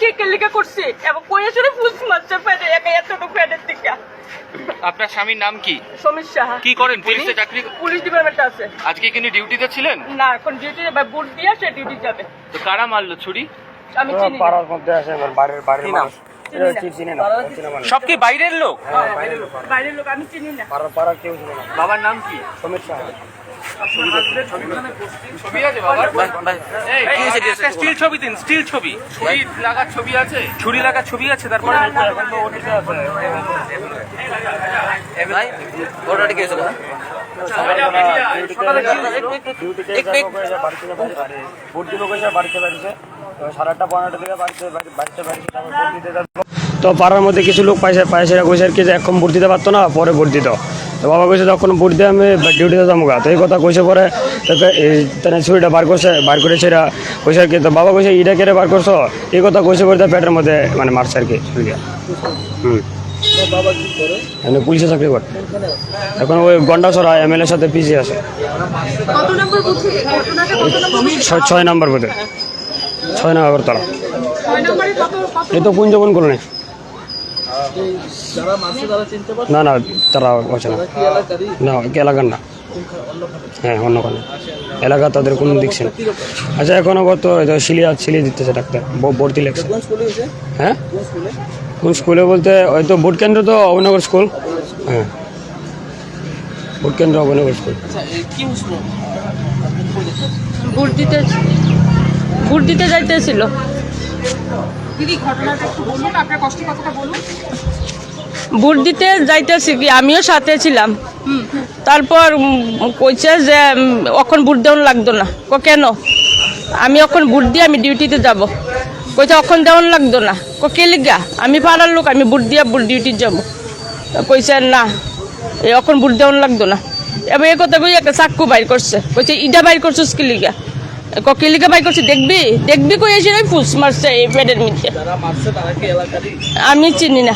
কে কেলিকা করছে এবং কইয়া শুনে ফুস মারছে ফেডে একা এতটুকু ফেডের থেকে। আপনার স্বামীর নাম কি? সমীর সাহা। কি করেন? পুলিশে চাকরি? পুলিশ ডিপার্টমেন্টে আছে। আজকে কি ডিউটিতে ছিলেন? না, এখন ডিউটি বুট দিয়ে সে ডিউটি যাবে। তো কারা মারলো ছুরি? আমি চিনি না। পাড়ার মধ্যে আছে বাড়ির মানুষ চিনি না। সব কি বাইরের লোক? বাইরের লোক আমি চিনি না। পাড়ার কেউ চিনি না। বাবার নাম কি? সমীর সাহা। ছবি আছে বাবার? একটা স্টিল ছবি দিন, স্টিল ছবি। ছুরি লাগার ছবি আছে? ছুরি লাগার ছবি আছে। তারপরে তো পাড়ার মধ্যে কিছু লোক পাইছে কইছে আর কি যে এখন ভোট দিতে পারতো না, পরে ভোট দিত। তো বাবা কইছে তখন ভোট দিয়ে আমি ডিউটিতে যাবো গা। তো এই কথা কইছে পরে ছুরিটা বার করেছে এরা কইছে আর কি। তো বাবা কইছে ইটা কেড়ে বার করছো, এই কথা কইছে পরে পেটের মধ্যে মানে মারছে আর কি ছুরিটা। এমনি পুলিশে চাকরি করে এখন ওই গন্ডাছড়া MLA সাথে পিসি আছে। 6 নম্বর বোধে, 6 নম্বর তলা। এই তো কুঞ্জবন কলোনি। না না, তারা আছে না, এলাকার না। হ্যাঁ, অন্য কোনো এলাকা, তাদের কোনো দেখছে না। আচ্ছা, এখনো কত সিলিয়ে দিতেছে ডাক্তার, ভর্তি লাগছে। হ্যাঁ, কোন স্কুলে বলতে ওই তো ভোট কেন্দ্র, তো অবনগর স্কুল। হ্যাঁ, ভোট কেন্দ্র অবনগর স্কুল। ভোট দিতে যাইতেছিল। ভোট দিতে যাইতেছি কি, আমিও সাথে ছিলাম। তারপর কইছে যে এখন ভোট দেওয়ান লাগতো না। কেন? আমি এখন ভোট দিয়ে আমি ডিউটিতে যাব। কইছে এখন দেওয়ান লাগতো না। কে লিগা? আমি পাড়ার লোক, আমি ভোট দিয়ে ডিউটি যাব। কইছে না, এখন ভোট দেওয়ান লাগতো না। এবার এই কথা কই একটা চাক্কু বাইর করছে। কইছে ইটা বাইর করছিস কি লিগা? কিলিকা বাই করছে, দেখবি কই এসে ফুস মারছে এই পেটের মধ্যে। আমি চিনি না।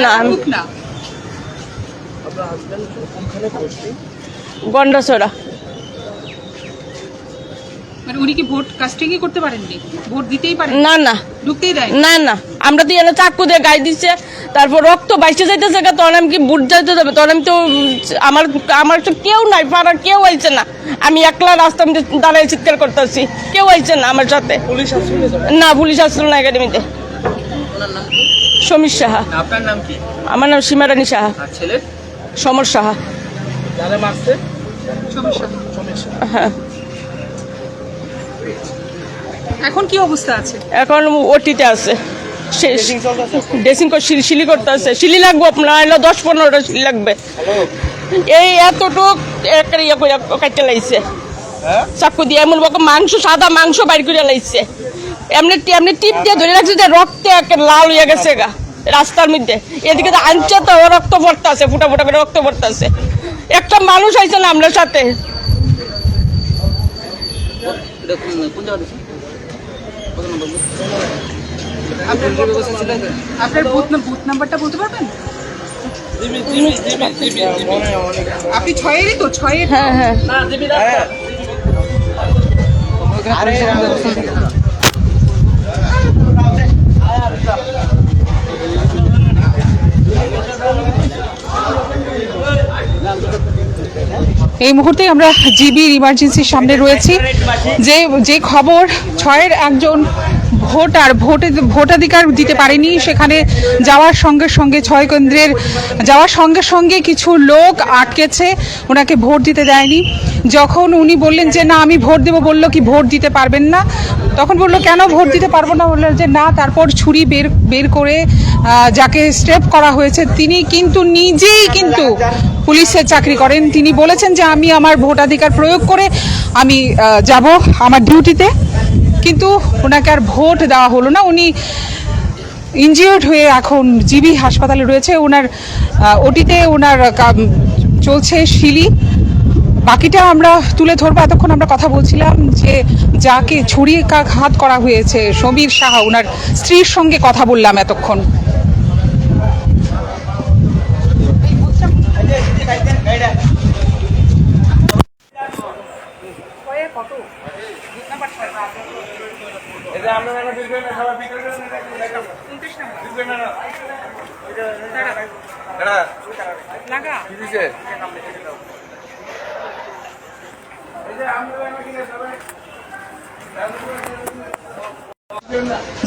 না, গন্ডাছড়া। উনি কি ভোট কাস্টিং করতে পারেননি? ভোট দিতেই পারেন? না না, ঢুকতেই দেয় না। আমরা তো এনে চাকু দিয়ে গায়ে দিচ্ছে, তারপর রক্ত বাইসে যাইতেছে। তখন আমি কি ভোট যাইতে যাবে? তখন আমি তো আমার তো কেউ নাই, পাড়ার কেউ আইছে না। আমি একলা রাস্তার মধ্যে দাঁড়াই চিৎকার করতেছি, কেউ আইছে না আমার সাথে। না, পুলিশ আসলো না একাডেমিতে। সমীর সাহা। আপনার নাম কি? আমার নাম সীমারানী সাহা। ছেলের? সমর সাহা। হ্যাঁ। এখন কি অবস্থা আছে? এখন ওটিতে আছে, ড্রেসিং করে শিলি করতে আছে। শিলি লাগবে আপনার, 10-15টা শিলি লাগবে। এই এতটুক একটা ইয়ে করে কাটতে লাগছে চাকু দিয়ে, এমন রকম মাংস, সাদা মাংস বাইর করে লাগছে। এমনি টিপ দিয়ে ধরে রাখছে যে রক্তে একটা লাল হয়ে গেছে গা রাস্তার মধ্যে। এদিকে তো আনছে, তো রক্ত পড়তে আছে, ফুটা করে রক্ত পড়তে আছে। একটা মানুষ আইছে না আপনার সাথে। আপনার বুথ নাম্বারটা বলতে পারবেন? আপনি 6-এরই তো? 6-এর? হ্যাঁ। এই মুহূর্তে আমরা জিবির ইমার্জেন্সির সামনে রয়েছি। যে খবর 6-এর একজন ভোটাধিকার দিতে পারেনি, সেখানে যাওয়ার সঙ্গে সঙ্গে 6 কেন্দ্রের যাওয়ার সঙ্গে সঙ্গে কিছু লোক আটকেছে, ওনাকে ভোট দিতে দেয়নি। যখন উনি বললেন যে না আমি ভোট দেবো, বললো কি ভোট দিতে পারবেন না। তখন বললো কেন ভোট দিতে পারবো না? বললো যে না। তারপর ছুরি বের করে যাকে স্টেপ করা হয়েছে, তিনি কিন্তু নিজেই কিন্তু পুলিশের চাকরি করেন। তিনি বলেছেন যে আমি আমার ভোটাধিকার প্রয়োগ করে আমি যাব আমার ডিউটিতে, কিন্তু ওনাকে আর ভোট দেওয়া হলো না। উনি ইনজিওর্ড হয়ে এখন জিবি হাসপাতালে রয়েছে। ওনার ওটিতে ওনার চলছে শিলি। বাকিটা আমরা তুলে ধরবো। এতক্ষণ আমরা কথা বলছিলাম যে যাকে ছুরিকাঘাত করা হয়েছে, সমীর সাহা, ওনার স্ত্রীর সঙ্গে কথা বললাম এতক্ষণ।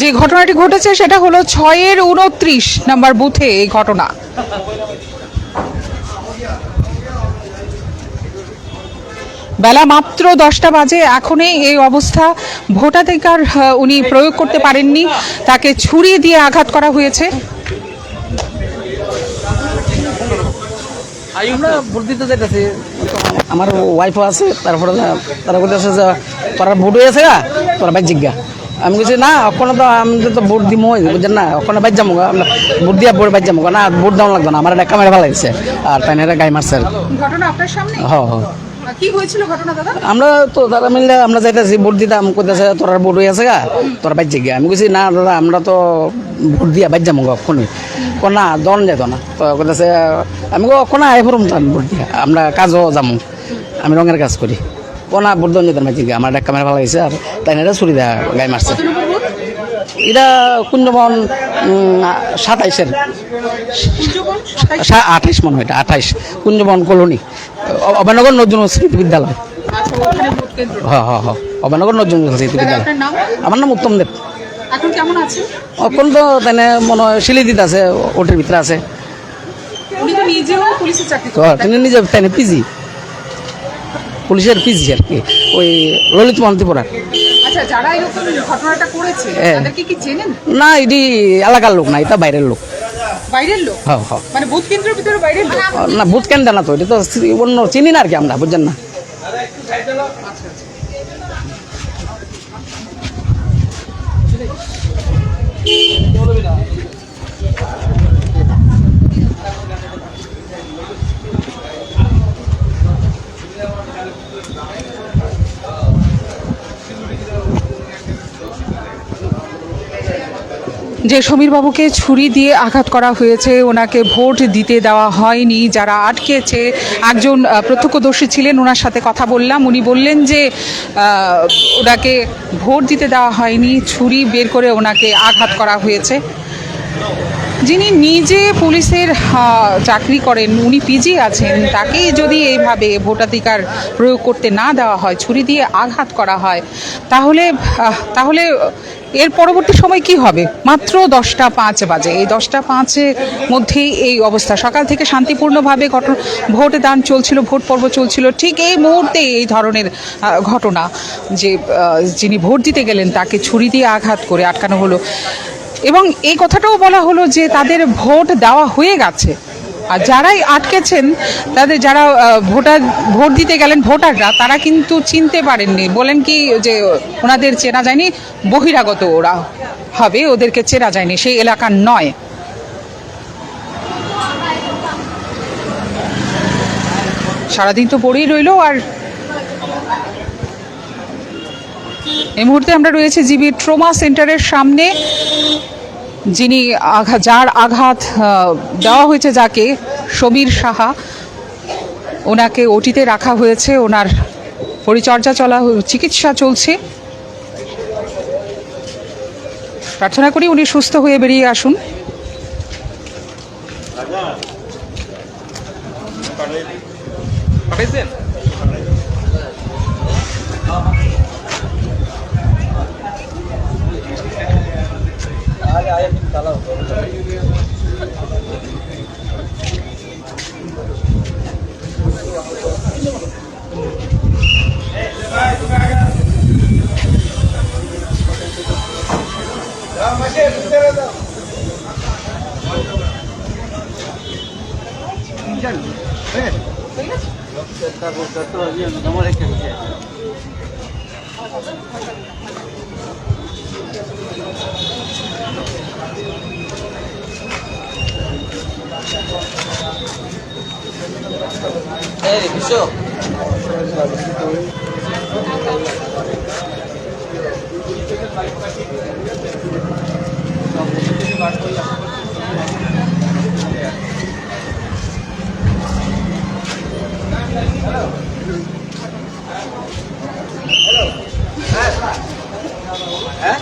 যে ঘটনাটি ঘটেছে সেটা হলো 6-29 নম্বর বুথে এই ঘটনা। বেলা মাত্র 10টা বাজে, এখনই এই অবস্থা। ভোটাধিকার উনি প্রয়োগ করতে পারেননি, তাকে ছুরি দিয়ে আঘাত করা হয়েছে। আমরা ভোট দিতে যাইতেছি, আমার ওয়াইফও আছে, তারপরে তারা বলতেছে যে তোরা ভোট হয়েছে গা, তোরা বাইর জিজ্ঞা। আমি বলছি না, ওখানে তো আমি তো ভোট দিব, বুঝছেন না, ওখানে বাইর যাবো, আমরা ভোট দিয়ে ভোট বাইর যাবো না, ভোট দেওয়া লাগবে না, আমার একটা ক্যামেরা ভালো লাগছে আর তাই না গাই মারছে। ঘটনা আপনার সামনে? হ্যাঁ হ্যাঁ, কি হয়েছিল ঘটনা দাদা? আমরা তো তারা মিললে আমরা যাইতেছি ভোট দিতাম, কইতেছে তোরা ভোট হয়ে আছে গা, তোরা বাইর জিজ্ঞা। আমি বলছি না দাদা, আমরা তো ভোট দিয়া বাইর যাবো কখনই, না দন যেত না। তো কইতেছে, আমি কোনো আয় ফরম ভোট দিয়া, আমরা কাজও যাবো, আমি রঙের কাজ করি, না ভোট দন যেতাম বাইর জিজ্ঞা। আমার একটা ক্যামেরা ভালো লাগছে আর তাই না ছুরি দেয়া গাই মারছে। এটা কুঞ্জবন 27-এর 28 মনে হয়, এটা 28 কুঞ্জবন কলোনি, অভয়নগর নজরুল স্মৃতি বিদ্যালয়। হ্যাঁ হ্যাঁ হ্যাঁ, অভয়নগর নজরুল স্মৃতি বিদ্যালয়। আমার নাম উত্তম দেব। এখন কেমন আছেন? এখন তো তাই মনে হয় শিলিদিত আছে, ওটির ভিতরে আছে। উনি তো নিজেও পুলিশের চাকরি তিনি নিজে তাই পিজি, পুলিশের পিজি আর কি, ওই ললিত মন্ত্রীপুরার। আচ্ছা, যারা এরকম ঘটনাটা করেছে তাদেরকে কি চেনেন? না, এটি এলাকার লোক না, এটা বাইরের লোক। বাইরের লোক? হ্যাঁ হ্যাঁ, মানে বুথ কেন্দ্রের ভিতরে বাইরের লোক? না, বুথ কেন্দ্র না তো, এটা তো অন্য চিনি না আর কি আমরা, বুঝছেন না। যে সমীরবাবুকে ছুরি দিয়ে আঘাত করা হয়েছে, ওনাকে ভোট দিতে দেওয়া হয়নি, যারা আটকেছে একজন প্রত্যক্ষদর্শী ছিলেন, ওনার সাথে কথা বললাম। উনি বললেন যে ওনাকে ভোট দিতে দেওয়া হয়নি, ছুরি বের করে ওনাকে আঘাত করা হয়েছে। যিনি নিজে পুলিশের চাকরি করেন, উনি পিজি আছেন, তাকেই যদি এইভাবে ভোটাধিকার প্রয়োগ করতে না দেওয়া হয়, ছুরি দিয়ে আঘাত করা হয়, তাহলে এর পরবর্তী সময় কি হবে? মাত্র 10টা 5 বাজে, এই 10টা 5-এর মধ্যেই এই অবস্থা। সকাল থেকে শান্তিপূর্ণভাবে ভোট দান চলছিল, ভোট পর্ব চলছিল, ঠিক এই মুহূর্তে এই ধরনের ঘটনা, যে যিনি ভোট দিতে গেলেন তাকে ছুরি দিয়ে আঘাত করে আটকানো হলো। এবং এই কথাটাও বলা হলো যে তাদের ভোট দেওয়া হয়ে গেছে, আর যারাই আটকেছেন তাদের যারা ভোট দিতে গেলেন ভোটাররা, তারা কিন্তু চিনতে পারেননি। বলেন কি যে ওনাদের চেনা যায়নি, বহিরাগত ওরা হবে, ওদেরকে চেনা যায়নি, সেই এলাকার নয়। সারাদিন তো পড়েই রইল। আর এই মুহূর্তে আমরা রয়েছে জিবি ট্রমা সেন্টারের সামনে। যিনি যার আঘাত দেওয়া হয়েছে, যাকে সমীর সাহা, ওনাকে ওটিতে রাখা হয়েছে, ওনার পরিচর্যা চিকিৎসা চলছে। প্রার্থনা করি উনি সুস্থ হয়ে বেরিয়ে আসুন। হ্যাঁ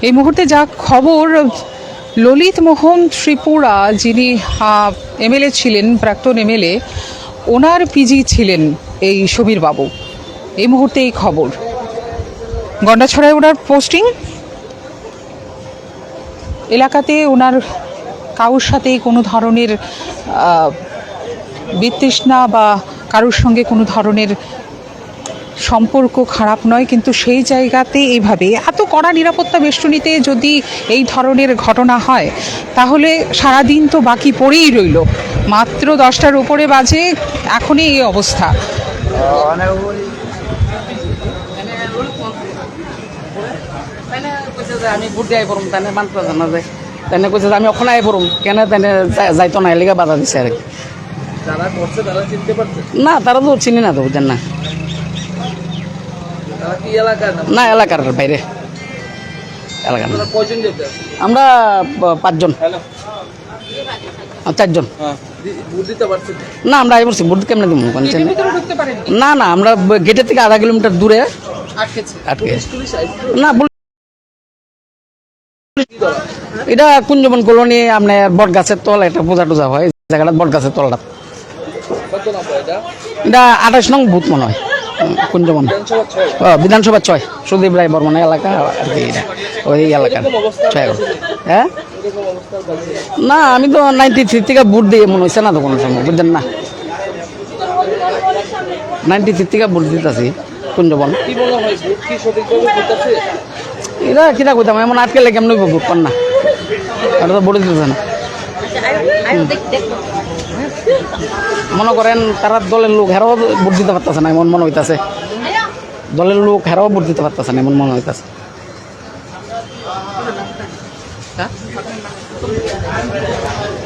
এই মুহূর্তে যা খবর, ললিত মোহন ত্রিপুরা যিনি এমএলএ ছিলেন, প্রাক্তন এমএলএ, ওনার পিজি ছিলেন এই সুবীর বাবু। এই মুহূর্তে এই খবর, গন্ডাছড়ায় ওনার পোস্টিং। এলাকাতে ওনার কারোর সাথেই কোনো ধরনের বিতৃষ্ণা বা কারোর সঙ্গে কোনো ধরনের সম্পর্ক খারাপ নয়, কিন্তু সেই জায়গাতে এইভাবে এত কড়া নিরাপত্তা বেষ্টনীতে যদি এই ধরনের ঘটনা হয় তাহলে সারাদিন তো বাকি পড়েই রইল। মাত্র 10টার উপরে বাজে, এখনই এই অবস্থা। আমি ভোট দিয়ে পড়ুম, তাই মানতে জানা যায়, তাই কইছে যে আমি ওখানে আই পড়ুম, কেন তাই যাইতো না, এলাকা বাধা দিচ্ছে আর কি। না, তারা তো চিনি না, তো বুঝছেন না, না এলাকার বাইরে এলাকার। আমরা 5 জন, 4 জন। না, আমরা আই পড়ছি, ভোট কেমনে দিব? না না, আমরা গেটের থেকে আধা কিলোমিটার দূরে আটকে। না, এটা কুঞ্জবন কলোনি, আপনার বট গাছের তল, একটা পূজা টুজা হয় জায়গাটা, বট গাছের তলটা। এটা 28 নং বুথ মনে হয়, কুঞ্জবন বিধানসভা 6, সুদীপ রায় বর্মন এলাকা আর কি, এটা ওই এলাকার 6। হ্যাঁ, না আমি তো 93 থেকে ভোট দিয়ে মনে হয়েছে না তো কোনো সময়, বুঝলেন না, 93 থেকে ভোট দিতেছি কুঞ্জবন। এটা কিনা কইতাম, এমন আটকে লেগে কেমন ভোট পান না, এটা তো ভোট দিতেছে না। মনে করেন তারা দলের লোক হেরাও ভোট দিতে পারতেছে না, এমন মনে হইতেছে, দলের লোক হেরাও ভোট দিতে পারতেছে না, এমন মনে হইতেছে।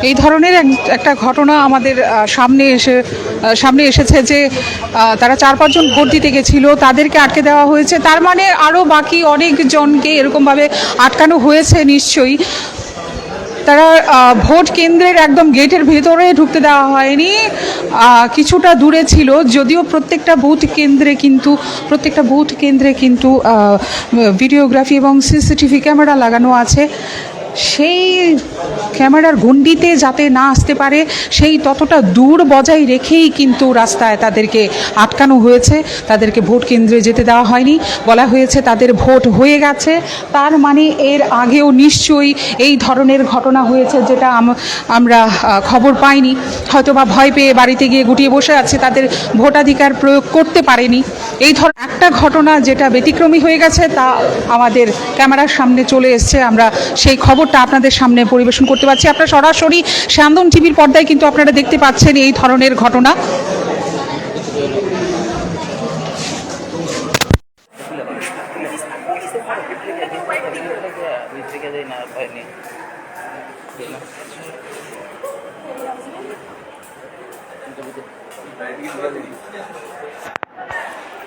এই ধরনের একটা ঘটনা আমাদের সামনে এসেছে যে তারা 4-5 জন ভোট দিতে গেছিল, তাদেরকে আটকে দেওয়া হয়েছে। তার মানে আরও বাকি অনেকজনকে এরকমভাবে আটকানো হয়েছে নিশ্চয়ই। তারা ভোট কেন্দ্রের একদম গেটের ভেতরে ঢুকতে দেওয়া হয়নি, কিছুটা দূরে ছিল, যদিও প্রত্যেকটা বুথ কেন্দ্রে কিন্তু ভিডিওগ্রাফি এবং সিসিটিভি ক্যামেরা লাগানো আছে। সেই ক্যামেরার গণ্ডিতে যাতে না আসতে পারে সেই ততটা দূর বজায় রেখেই কিন্তু রাস্তায় তাদেরকে আটকানো হয়েছে, তাদেরকে ভোট কেন্দ্রে যেতে দেওয়া হয়নি। বলা হয়েছে তাদের ভোট হয়ে গেছে, তার মানে এর আগেও নিশ্চয়ই এই ধরনের ঘটনা হয়েছে, যেটা আমরা খবর পাইনি। হয়তো বা ভয় পেয়ে বাড়িতে গিয়ে গুটিয়ে বসে আছে, তাদের ভোটাধিকার প্রয়োগ করতে পারেনি। এই একটা ঘটনা যেটা ব্যতিক্রমী হয়ে গেছে, তা আমাদের ক্যামেরার সামনে চলে এসছে। আমরা সেই খবরটা আপনাদের সামনে পরিবেশন করতে পারছি। আপনারা সরাসরি স্যান্দন টিভির পর্দায় কিন্তু আপনারা দেখতে পাচ্ছেন এই ধরনের ঘটনা। না